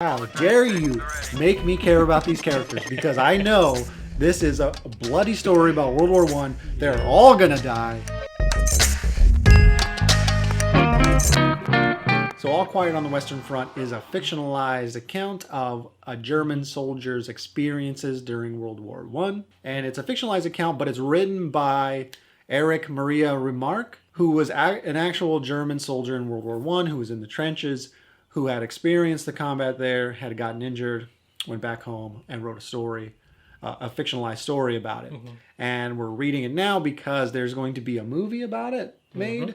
How dare you make me care about these characters? Because I know this is a bloody story about World War I. They're all gonna die. So All Quiet on the Western Front is a fictionalized account of a German soldier's experiences during World War I. And it's a fictionalized account, but it's written by Erich Maria Remarque, who was an actual German soldier in World War I, who was in the trenches, who had experienced the combat there, had gotten injured, went back home, and wrote a story, a fictionalized story about it. Mm-hmm. And we're reading it now because there's going to be a movie about it made,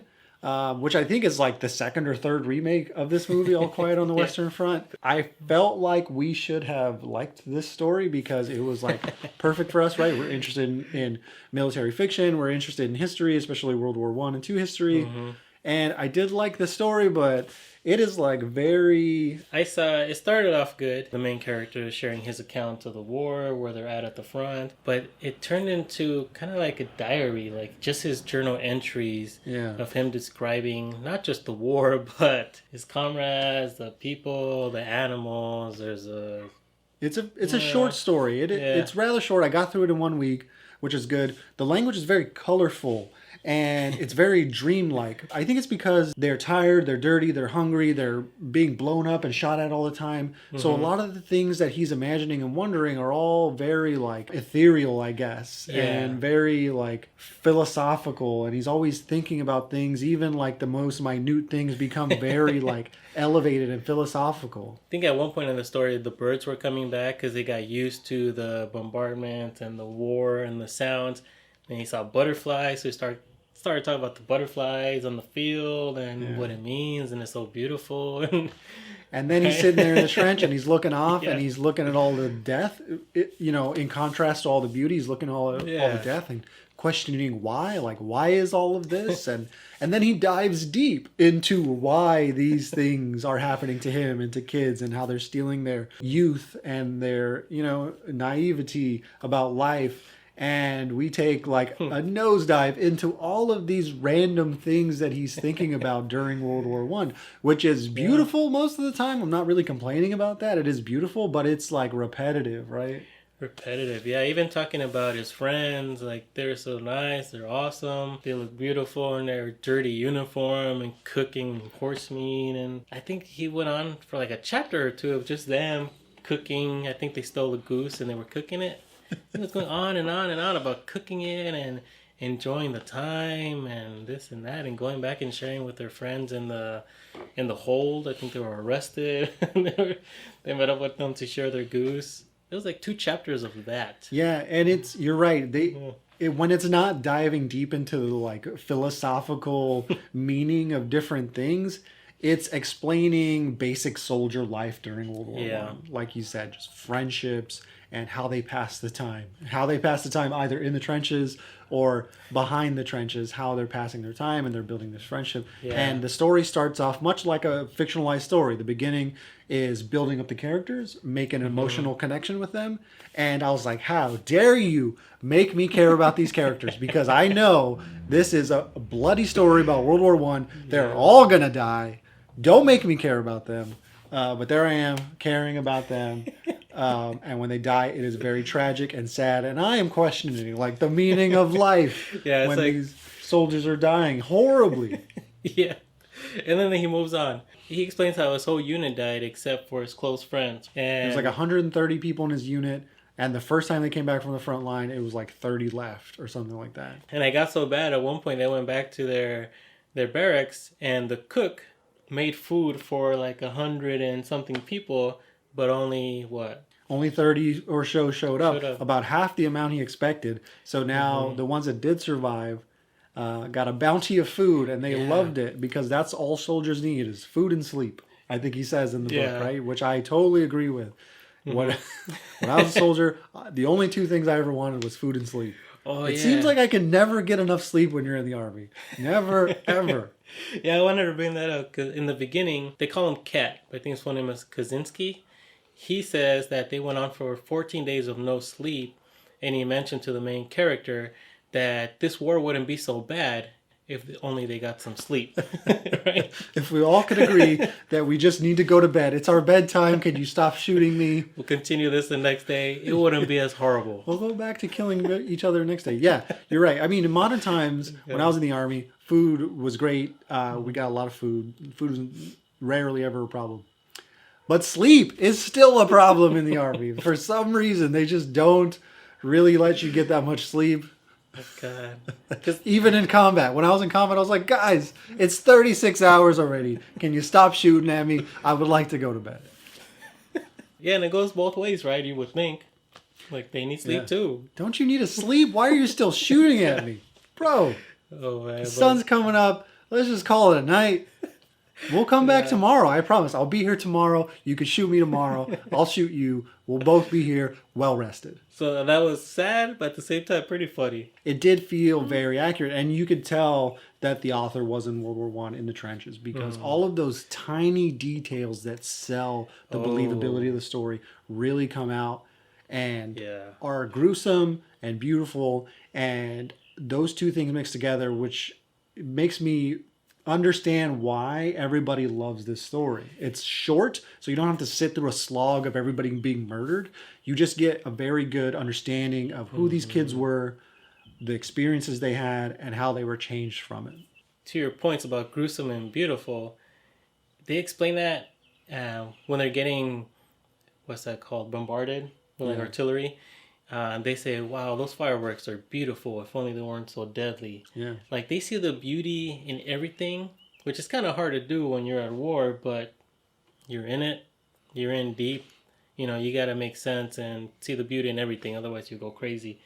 which I think is like the second or third remake of this movie, All Quiet on the Western Front. I felt like we should have liked this story because it was like perfect for us, right? We're interested in military fiction. We're interested in history, especially World War I and II history. Mm-hmm. And I did like the story, but it is like very... I saw it started off good. The main character is sharing his account of the war, where they're at the front. But it turned into kind of like a diary, like just his journal entries of him describing not just the war, but his comrades, the people, the animals. There's a... It's a short story. It's rather short. I got through it in 1 week, which is good. The language is very colorful. And it's very dreamlike. I think it's because they're tired, they're dirty, they're hungry, they're being blown up and shot at all the time. Mm-hmm. So a lot of the things that he's imagining and wondering are all very like ethereal, I guess, and very like philosophical. And he's always thinking about things, even like the most minute things become very like elevated and philosophical. I think at one point in the story, the birds were coming back because they got used to the bombardment and the war and the sounds. And he saw butterflies, so he started talking about the butterflies on the field and what it means, and it's so beautiful. And then he's sitting there in the trench and he's looking off and he's looking at all the death, in contrast to all the beauty, he's looking at all the death and questioning why, like, why is all of this? And then he dives deep into why these things are happening to him and to kids and how they're stealing their youth and their, naivety about life. And we take like a nosedive into all of these random things that he's thinking about during World War I, which is beautiful most of the time. I'm not really complaining about that. It is beautiful, but it's like repetitive, right? Repetitive, yeah. Even talking about his friends, like they're so nice, they're awesome, they look beautiful in their dirty uniform and cooking horse meat. And I think he went on for like a chapter or two of just them cooking. I think they stole a goose and they were cooking it. It was going on and on and on about cooking it and enjoying the time and this and that and going back and sharing with their friends in the hold. I think they were arrested. They met up with them to share their goose. It was like 2 chapters of that. Yeah, and you're right. When it's not diving deep into the like philosophical meaning of different things, it's explaining basic soldier life during World War I. Like you said, just friendships and how they pass the time. How they pass the time either in the trenches or behind the trenches, how they're passing their time and they're building this friendship. Yeah. And the story starts off much like a fictionalized story. The beginning is building up the characters, making an emotional connection with them. And I was like, how dare you make me care about these characters? Because I know this is a bloody story about World War I. They're all going to die. Don't make me care about them. But there I am, caring about them. And when they die, it is very tragic and sad. And I am questioning, like, the meaning of life when these soldiers are dying horribly. Yeah. And then he moves on. He explains how his whole unit died except for his close friends. And there's like 130 people in his unit. And the first time they came back from the front line, it was like 30 left or something like that. And I got so bad, at one point they went back to their barracks, and the cook made food for like 100 and something people, but only 30 or so showed up. About half the amount he expected. So now the ones that did survive got a bounty of food, and they loved it because that's all soldiers need is food and sleep. I think he says in the book, right? Which I totally agree with. When I was a soldier, the only 2 things I ever wanted was food and sleep. It seems like I can never get enough sleep when you're in the army. Never, ever. Yeah, I wanted to bring that up because in the beginning, they call him Kat. I think his full name is Kaczynski. He says that they went on for 14 days of no sleep, and he mentioned to the main character that this war wouldn't be so bad if only they got some sleep. Right? If we all could agree that we just need to go to bed, it's our bedtime. Can you stop shooting me? We'll continue this the next day. It wouldn't be as horrible. We'll go back to killing each other next day. Yeah, you're right. I mean, in modern times, when I was in the Army, food was great. We got a lot of food. Food was rarely ever a problem. But sleep is still a problem in the Army. For some reason, they just don't really let you get that much sleep. Oh, God. Even in combat. When I was in combat, I was like, guys, it's 36 hours already. Can you stop shooting at me? I would like to go to bed. Yeah, and it goes both ways, right? You would think. Like, they need sleep too. Don't you need to sleep? Why are you still shooting at me? Bro, Oh, man. the sun's coming up. Let's just call it a night. We'll come back tomorrow. I promise. I'll be here tomorrow. You can shoot me tomorrow. I'll shoot you. We'll both be here well rested. So that was sad, but at the same time, pretty funny. It did feel very accurate. And you could tell that the author was in World War One in the trenches because all of those tiny details that sell the believability of the story really come out and are gruesome and beautiful. And those two things mixed together, which makes me understand why everybody loves this story. It's short, so you don't have to sit through a slog of everybody being murdered. You just get a very good understanding of who these kids were, the experiences they had, and how they were changed from it. To your points about gruesome and beautiful, they explain that when they're getting, what's that called, bombarded with like artillery. They say, wow, those fireworks are beautiful. If only they weren't so deadly. Yeah. Like, they see the beauty in everything, which is kind of hard to do when you're at war, but you're in it. You're in deep. You know, you got to make sense and see the beauty in everything. Otherwise, you go crazy.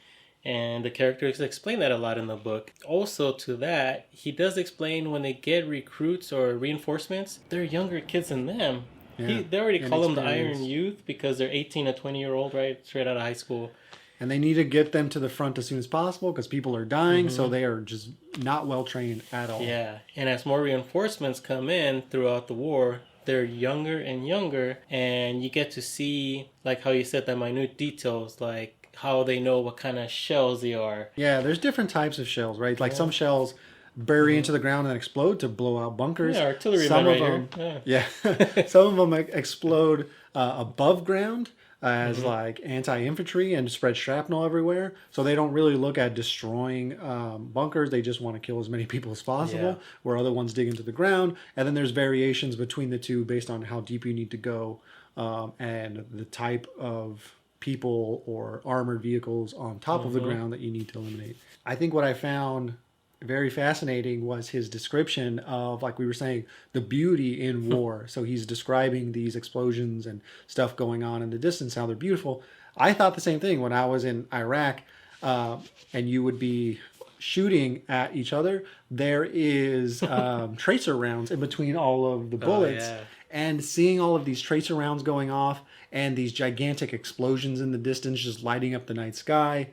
And the characters explain that a lot in the book. Also, to that, he does explain when they get recruits or reinforcements, they're younger kids than them. Yeah. They already call them the Iron Youth because they're 18 to 20-year-old, right? Straight out of high school. And they need to get them to the front as soon as possible because people are dying, so they are just not well trained at all. Yeah, and as more reinforcements come in throughout the war, they're younger and younger, and you get to see, like how you said, that minute details, like how they know what kind of shells they are. Yeah, there's different types of shells, right? Like some shells bury into the ground and explode to blow out bunkers. Yeah, artillery Some right of here. them, some of them explode above ground as like anti-infantry and spread shrapnel everywhere. So they don't really look at destroying bunkers. They just want to kill as many people as possible, where other ones dig into the ground. And then there's variations between the two based on how deep you need to go and the type of people or armored vehicles on top of the ground that you need to eliminate. I think what I found very fascinating was his description of, like we were saying, the beauty in war. So he's describing these explosions and stuff going on in the distance, how they're beautiful. I thought the same thing when I was in Iraq, and you would be shooting at each other. There is tracer rounds in between all of the bullets. And seeing all of these tracer rounds going off and these gigantic explosions in the distance just lighting up the night sky.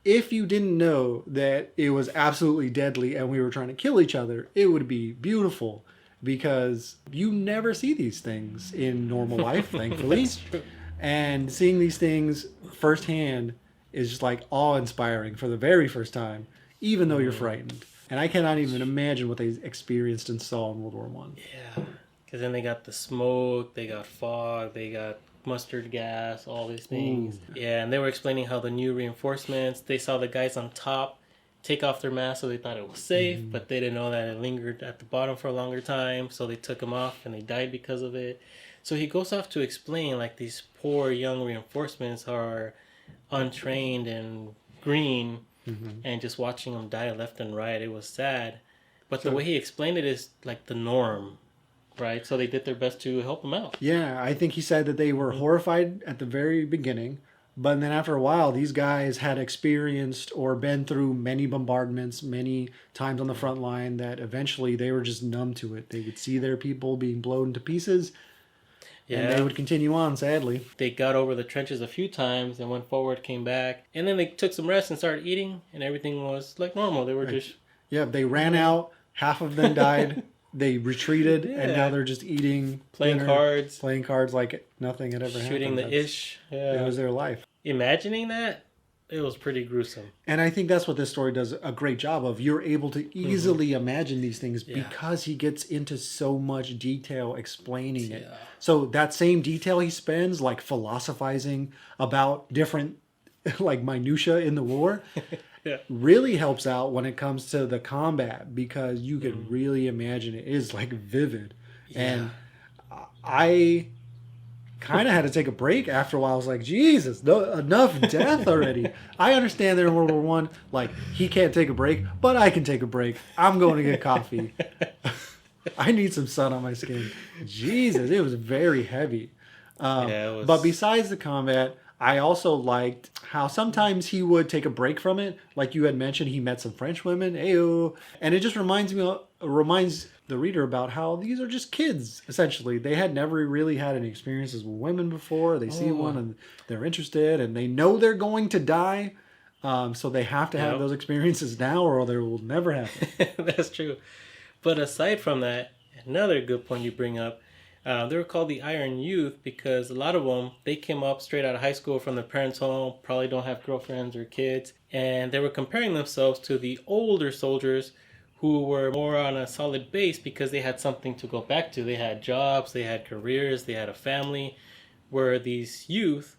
If you didn't know that it was absolutely deadly and we were trying to kill each other, it would be beautiful because you never see these things in normal life, thankfully. That's true. And seeing these things firsthand is just like awe-inspiring for the very first time, even though you're frightened. And I cannot even imagine what they experienced and saw in World War One. Yeah, because then they got the smoke, they got fog, they got mustard gas, all these things. Yeah, and they were explaining how the new reinforcements, they saw the guys on top take off their masks, so they thought it was safe, but they didn't know that it lingered at the bottom for a longer time, so they took them off and they died because of it. So he goes off to explain, like, these poor young reinforcements are untrained and green, and just watching them die left and right, it was sad. But the way he explained it is like the norm. Right, so they did their best to help him out. Yeah, I think he said that they were horrified at the very beginning, but then after a while, these guys had experienced or been through many bombardments, many times on the front line, that eventually they were just numb to it. They would see their people being blown to pieces, and they would continue on, sadly. They got over the trenches a few times and went forward, came back, and then they took some rest and started eating, and everything was like normal. They were just... Yeah, they ran out, half of them died. They retreated, and now they're just eating, playing cards like nothing had ever happened. Shooting the ish. It was their life. Imagining that, it was pretty gruesome. And I think that's what this story does a great job of. You're able to easily imagine these things because he gets into so much detail explaining it. So that same detail he spends like philosophizing about different like minutia in the war really helps out when it comes to the combat, because you can really imagine it is like vivid. And I kind of had to take a break after a while. I was like, Jesus, no, enough death already. I understand that in World War One, like, he can't take a break, but I can take a break. I'm going to get coffee. I need some sun on my skin. Jesus, it was very heavy. But besides the combat, I also liked how sometimes he would take a break from it. Like you had mentioned, he met some French women. Ayo. And it just reminds the reader about how these are just kids, essentially. They had never really had any experiences with women before. They see one and they're interested, and they know they're going to die. So they have to have those experiences now, or they will never happen. That's true. But aside from that, another good point you bring up, they were called the Iron Youth because a lot of them, they came up straight out of high school from their parents' home, probably don't have girlfriends or kids, and they were comparing themselves to the older soldiers who were more on a solid base because they had something to go back to. They had jobs, they had careers, they had a family, where these youth,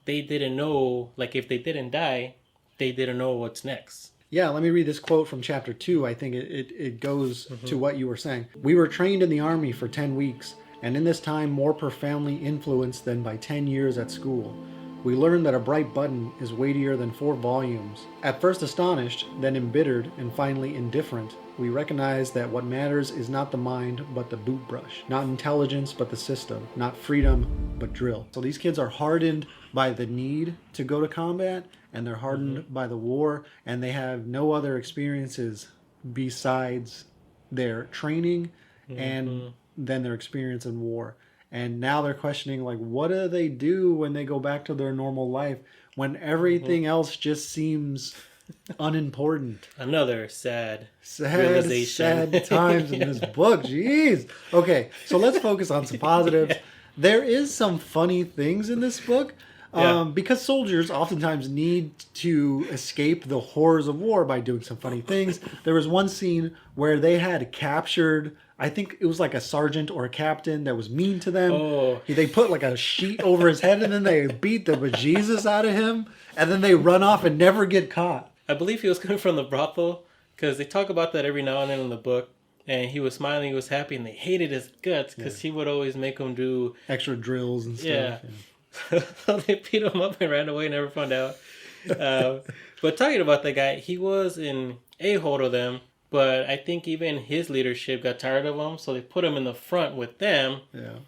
they didn't know, like if they didn't die, they didn't know what's next. Yeah, let me read this quote from chapter 2. I think it goes to what you were saying. We were trained in the army for 10 weeks, and in this time more profoundly influenced than by 10 years at school. We learned that a bright button is weightier than 4 volumes. At first astonished, then embittered, and finally indifferent, we recognize that what matters is not the mind, but the boot brush. Not intelligence, but the system. Not freedom, but drill. So these kids are hardened by the need to go to combat, and they're hardened by the war, and they have no other experiences besides their training and then their experience in war. And now they're questioning, like, what do they do when they go back to their normal life when everything else just seems unimportant? Another sad realization. Sad times in this book. Jeez. Okay, so let's focus on some positives. There is some funny things in this book. Because soldiers oftentimes need to escape the horrors of war by doing some funny things. There was one scene where they had captured, I think it was like a sergeant or a captain that was mean to them. They put like a sheet over his head and then they beat the bejesus out of him. And then they run off and never get caught. I believe he was coming from the brothel because they talk about that every now and then in the book. And he was smiling, he was happy, and they hated his guts because he would always make them do extra drills and stuff. So they beat him up and ran away, never found out. But talking about that guy, he was an a-hole to them, but I think even his leadership got tired of him, so they put him in the front with them. Yeah.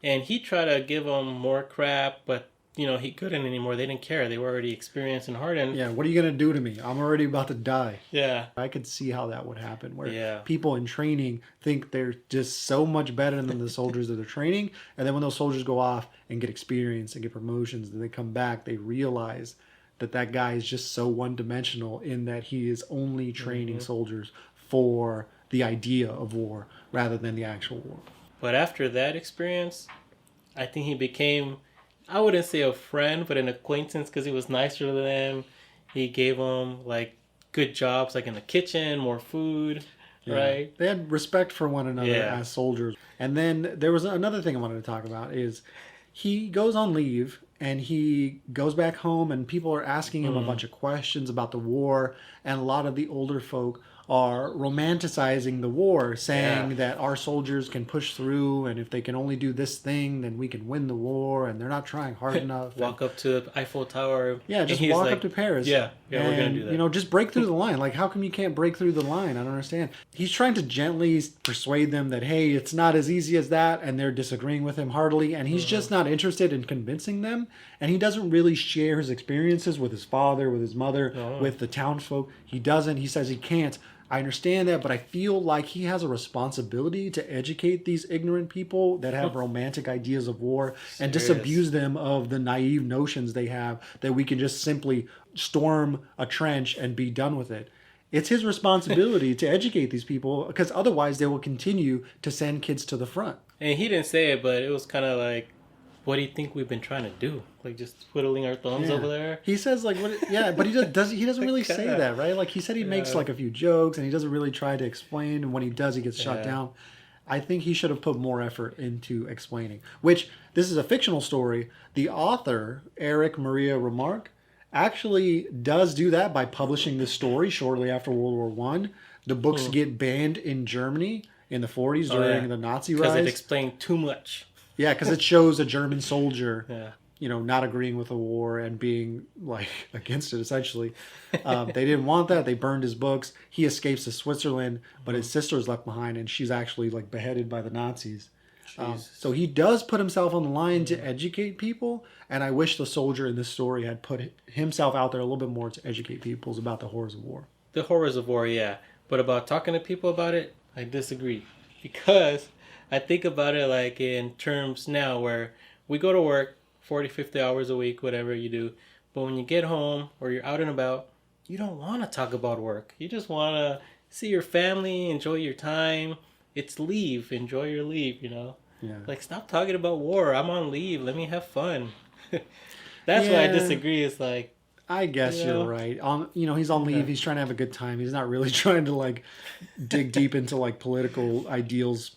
And he tried to give them more crap, but he couldn't anymore. They didn't care. They were already experienced and hardened. Yeah, what are you going to do to me? I'm already about to die. Yeah. I could see how that would happen, where people in training think they're just so much better than the soldiers that they're training. And then when those soldiers go off and get experience and get promotions, and they come back, they realize that guy is just so one-dimensional in that he is only training soldiers for the idea of war rather than the actual war. But after that experience, I think he became, I wouldn't say a friend, but an acquaintance because he was nicer to them. He gave them like good jobs, like in the kitchen, more food, right? They had respect for one another as soldiers. And then there was another thing I wanted to talk about is he goes on leave and he goes back home and people are asking him a bunch of questions about the war, and a lot of the older folk are romanticizing the war, saying that our soldiers can push through, and if they can only do this thing, then we can win the war, and they're not trying hard enough. Walk up to the Eiffel Tower. Yeah, just walk up to Paris. Yeah, we're going to do that. Just break through the line. Like, how come you can't break through the line? I don't understand. He's trying to gently persuade them that, hey, it's not as easy as that, and they're disagreeing with him heartily, and he's just not interested in convincing them, and he doesn't really share his experiences with his father, with his mother, with the townsfolk. He doesn't. He says he can't. I understand that, but I feel like he has a responsibility to educate these ignorant people that have romantic ideas of war and disabuse them of the naive notions they have that we can just simply storm a trench and be done with it. It's his responsibility to educate these people, because otherwise they will continue to send kids to the front. And he didn't say it, but it was kind of like what do you think we've been trying to do? Like just twiddling our thumbs over there? He says like what? Yeah, but he doesn't really say that, right? Like he said he makes like a few jokes and he doesn't really try to explain. And when he does, he gets shut down. I think he should have put more effort into explaining. Which this is a fictional story. The author Erich Maria Remarque actually does do that by publishing this story shortly after World War One. The books get banned in Germany in the 40s during the Nazi rise. Because it explained too much. Yeah, because it shows a German soldier, Yeah. you know, not agreeing with the war and being like against it. Essentially, they didn't want that. They burned his books. He escapes to Switzerland, but his sister is left behind, and she's actually like beheaded by the Nazis. So he does put himself on the line to educate people, and I wish the soldier in this story had put himself out there a little bit more to educate people about the horrors of war. The horrors of war, yeah. But about talking to people about it, I disagree. Because I think about it like in terms now where we go to work 40, 50 hours a week, whatever you do. But when you get home or you're out and about, you don't want to talk about work. You just want to see your family, enjoy your time. It's leave. Enjoy your leave, you know? Yeah. Like, stop talking about war. I'm on leave. Let me have fun. That's why I disagree. It's like, I guess you're right. He's on leave. He's trying to have a good time. He's not really trying to like dig deep into like political ideals.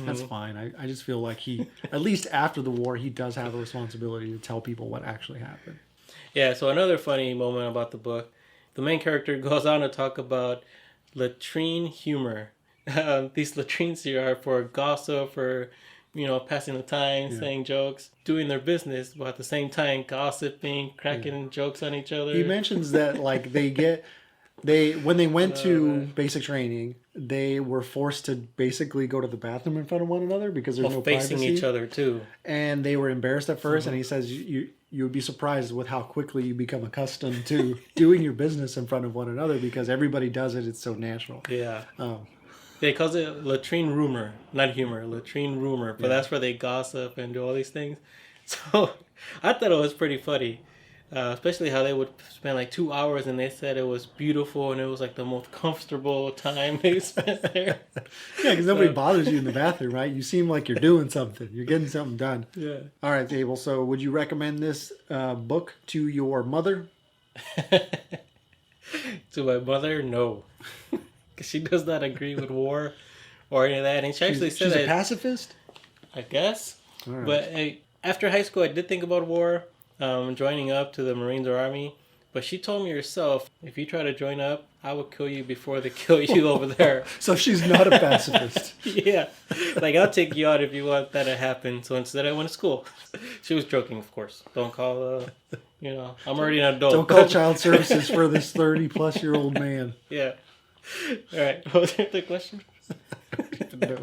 That's fine. I just feel like he, at least after the war, he does have a responsibility to tell people what actually happened. Yeah. So another funny moment about the book, the main character goes on to talk about latrine humor. These latrines here are for gossip, for passing the time, saying jokes, doing their business, but at the same time gossiping, cracking jokes on each other. He mentions that like when they went to basic training, they were forced to basically go to the bathroom in front of one another because there's no facing privacy. each other too. And they were embarrassed at first, and he says you would be surprised with how quickly you become accustomed to doing your business in front of one another because everybody does it. It's so natural. Yeah. They calls it latrine rumor, not humor, latrine rumor. But that's where they gossip and do all these things. So I thought it was pretty funny, especially how they would spend like 2 hours and they said it was beautiful and it was like the most comfortable time they spent there. Yeah, because nobody bothers you in the bathroom, right? You seem like you're doing something. You're getting something done. Yeah. All right, Abel. So would you recommend this book to your mother? To my mother, no. She does not agree with war or any of that. And she actually said she's a pacifist? I guess. Right. But after high school, I did think about war, joining up to the Marines or Army. But she told me herself, if you try to join up, I will kill you before they kill you over there. So she's not a pacifist. Yeah. Like, I'll take you out if you want that to happen. So instead, I went to school. She was joking, of course. Don't call, I'm already an adult. Don't call child services for this 30-plus-year-old man. Yeah. All right. What was the question? No.